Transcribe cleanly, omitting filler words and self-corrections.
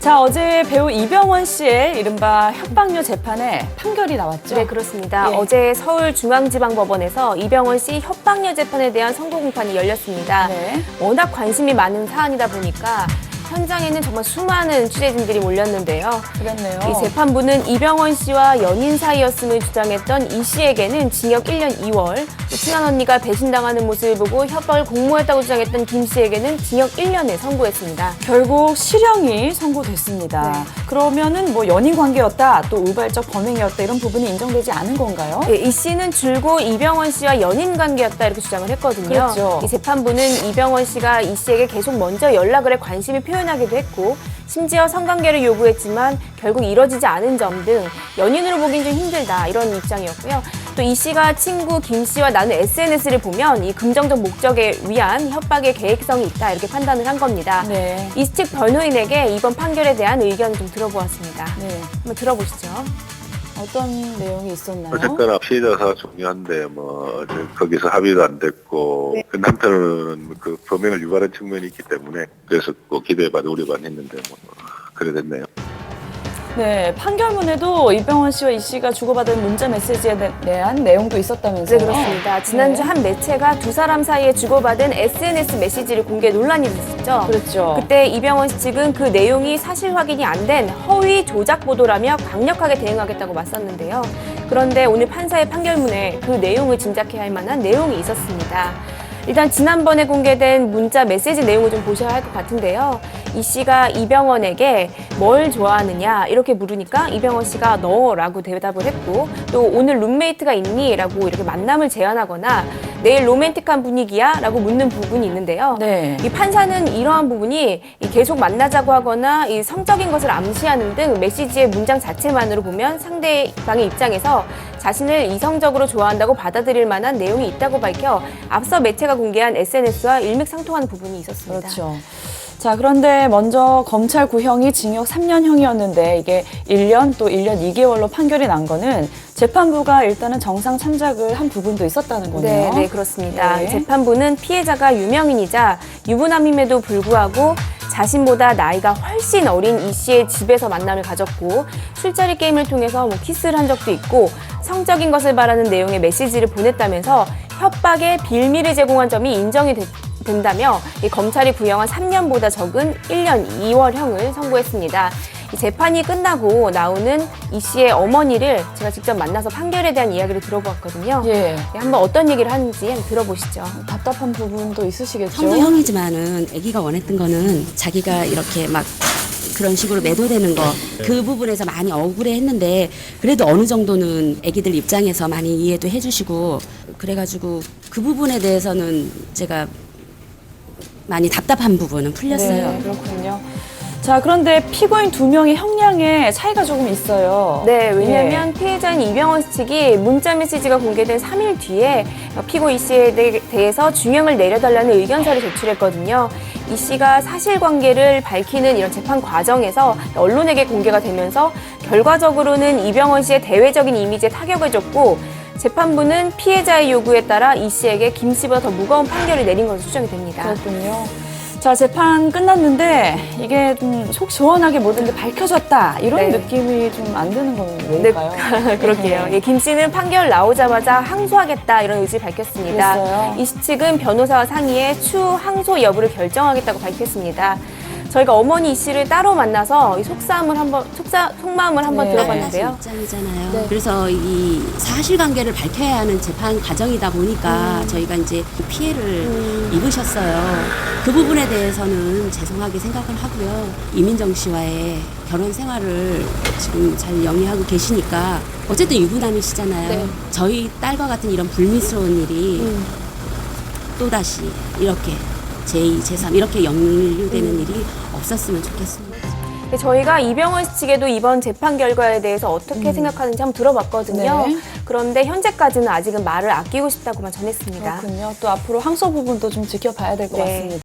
자, 어제 배우 이병헌 씨의 이른바 협박녀 재판에 판결이 나왔죠? 네, 그렇습니다. 예. 어제 서울중앙지방법원에서 이병헌 씨 협박녀 재판에 대한 선고 공판이 열렸습니다. 네. 워낙 관심이 많은 사안이다 보니까 현장에는 정말 수많은 취재진들이 몰렸는데요. 그렇네요. 이 재판부는 이병헌 씨와 연인 사이였음을 주장했던 이 씨에게는 징역 1년 2월, 또 친한 언니가 배신당하는 모습을 보고 협박을 공모했다고 주장했던 김 씨에게는 징역 1년을 선고했습니다. 결국 실형이 선고됐습니다. 네. 그러면은 뭐 연인 관계였다, 또 우발적 범행이었다 이런 부분이 인정되지 않은 건가요? 네, 이 씨는 줄곧 이병헌 씨와 연인 관계였다 이렇게 주장을 했거든요. 그렇죠. 이 재판부는 이병헌 씨가 이 씨에게 계속 먼저 연락을 해 관심을 표현하기도 했고 심지어 성관계를 요구했지만 결국 이뤄지지 않은 점 등 연인으로 보긴 좀 힘들다 이런 입장이었고요. 또 이 씨가 친구 김 씨와 나눈 SNS를 보면 이 긍정적 목적에 위한 협박의 계획성이 있다 이렇게 판단을 한 겁니다. 네. 이 씨 측 변호인에게 이번 판결에 대한 의견을 좀 들어보았습니다. 네. 한번 들어보시죠. 어떤 내용이 있었나요? 어쨌거나 피해자가 중요한데 거기서 합의도 안 됐고 그 남편은 그 범행을 유발한 측면이 있기 때문에 그래서 기대반 우려반 했는데 그래 됐네요. 네, 판결문에도 이병헌 씨와 이 씨가 주고받은 문자 메시지에 대한 내용도 있었다면서요? 네, 그렇습니다. 지난주 네. 한 매체가 두 사람 사이에 주고받은 SNS 메시지를 공개 논란이 있었죠. 그렇죠. 그때 이병헌 씨 측은 그 내용이 사실 확인이 안 된 허위 조작 보도라며 강력하게 대응하겠다고 맞섰는데요. 그런데 오늘 판사의 판결문에 그 내용을 짐작해야 할 만한 내용이 있었습니다. 일단 지난번에 공개된 문자 메시지 내용을 좀 보셔야 할 것 같은데요. 이 씨가 이병헌에게 뭘 좋아하느냐 이렇게 물으니까 이병헌 씨가 너라고 대답을 했고 또 오늘 룸메이트가 있니? 라고 이렇게 만남을 제안하거나 내일 로맨틱한 분위기야? 라고 묻는 부분이 있는데요. 네. 이 판사는 이러한 부분이 계속 만나자고 하거나 이 성적인 것을 암시하는 등 메시지의 문장 자체만으로 보면 상대방의 입장에서 자신을 이성적으로 좋아한다고 받아들일 만한 내용이 있다고 밝혀 앞서 매체가 공개한 SNS와 일맥상통하는 부분이 있었습니다. 그렇죠. 자, 그런데 먼저 검찰 구형이 징역 3년형이었는데 이게 1년 또 1년 2개월로 판결이 난 거는 재판부가 일단은 정상 참작을 한 부분도 있었다는 거네요. 네, 그렇습니다. 네. 재판부는 피해자가 유명인이자 유부남임에도 불구하고 자신보다 나이가 훨씬 어린 이 씨의 집에서 만남을 가졌고 술자리 게임을 통해서 키스를 한 적도 있고 성적인 것을 바라는 내용의 메시지를 보냈다면서 협박에 빌미를 제공한 점이 인정이 된다며 이 검찰이 구형한 3년보다 적은 1년 2월형을 선고했습니다. 이 재판이 끝나고 나오는 이 씨의 어머니를 제가 직접 만나서 판결에 대한 이야기를 들어보았거든요. 예. 한번 어떤 얘기를 하는지 한번 들어보시죠. 답답한 부분도 있으시겠죠? 성도형이지만은 아기가 원했던 거는 자기가 이렇게 막 그런 식으로 매도되는 거 그 부분에서 많이 억울해했는데 그래도 어느 정도는 아기들 입장에서 많이 이해도 해주시고 그래가지고 그 부분에 대해서는 제가 많이 답답한 부분은 풀렸어요. 네, 그렇군요. 자, 그런데 피고인 2명의 형량에 차이가 조금 있어요. 네, 왜냐하면 피해자인 이병헌 씨 측이 문자 메시지가 공개된 3일 뒤에 피고 이 씨에 대해서 중형을 내려달라는 의견서를 제출했거든요. 이 씨가 사실관계를 밝히는 이런 재판 과정에서 언론에게 공개가 되면서 결과적으로는 이병헌 씨의 대외적인 이미지에 타격을 줬고 재판부는 피해자의 요구에 따라 이 씨에게 김 씨보다 더 무거운 판결을 내린 것으로 추정이 됩니다. 그렇군요. 자, 재판 끝났는데 이게 좀 속 시원하게 모든 게 밝혀졌다 이런 네. 느낌이 좀 안 드는 건 왜일까요? 그렇게요. 예, 김 씨는 판결 나오자마자 항소하겠다 이런 의지를 밝혔습니다. 그랬어요? 이 씨 측은 변호사와 상의해 추후 항소 여부를 결정하겠다고 밝혔습니다. 저희가 어머니 이 씨를 따로 만나서 이 속마음을 한번 네. 들어봤는데요. 입장이잖아요. 네. 그래서 이 사실관계를 밝혀야 하는 재판 과정이다 보니까 저희가 이제 피해를 입으셨어요. 그 부분에 대해서는 죄송하게 생각을 하고요. 이민정 씨와의 결혼 생활을 지금 잘 영위하고 계시니까 어쨌든 유부남이시잖아요. 네. 저희 딸과 같은 이런 불미스러운 일이 또다시 이렇게 제2, 제3 이렇게 역류되는 일이 없었으면 좋겠습니다. 저희가 이병헌 씨 측에도 이번 재판 결과에 대해서 어떻게 생각하는지 한번 들어봤거든요. 네. 그런데 현재까지는 아직은 말을 아끼고 싶다고만 전했습니다. 그렇군요. 또 앞으로 항소 부분도 좀 지켜봐야 될 것 네. 같습니다.